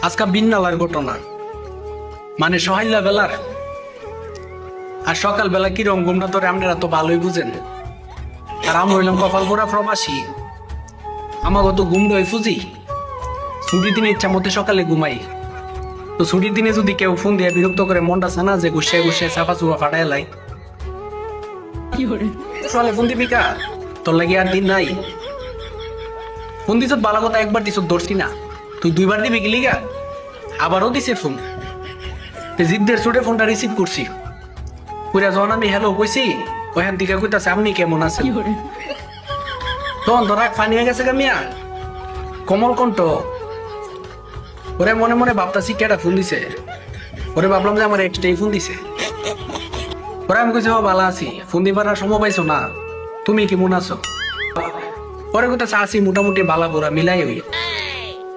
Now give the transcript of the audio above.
আজকা বিন্নালার ঘটনা মানে সহাইলা বেলার আর সকাল বেলা কিরম ঘুমটা ধরে আপনারা তো ভালোই বুঝেন। আর আমি হইলাম কপাল পোড়া প্রবাসী, আমাকে তো ঘুম রয়ে ফুজি। ছুটির দিনে ইচ্ছা মতো সকালে ঘুমাই, তো ছুটির দিনে যদি কেউ ফোন দিয়ে বিরক্ত করে মনটা ছানা যে গুছিয়ে গুছিয়ে চাপা চুপা ফাটাই লাই, সকালে ফোন দিবি কা তোর লাগি আর দিন নাই। ফোন দিছ বালা কথা একবার দিছ ধরছি না, তুই দুইবার দিবি গেলি গা। আবারও দিছে ফোন, জিদ্দের ছুটে ফোনটা রিসিভ করছি। পুরা যখন আমি হ্যালো কইছি ওখান থেকে কইতাছে আপনি কেমন আছেন। তখন তো রাগ ফানি হয়ে গেছে কামিয়া কমল কণ্ঠ। ওরে মনে মনে ভাবতাছি কেটা ফোন দিছে, ওরে ভাবলাম যে আমার একটাই ফোন দিছে। ওরে আমি কইছি ভালো আছি, ফোন দিবার আর সময় পাইছো না, তুমি কেমন আছো। পরে কইতাছে আছি মোটামুটি বালা বোরা মিলাই হই।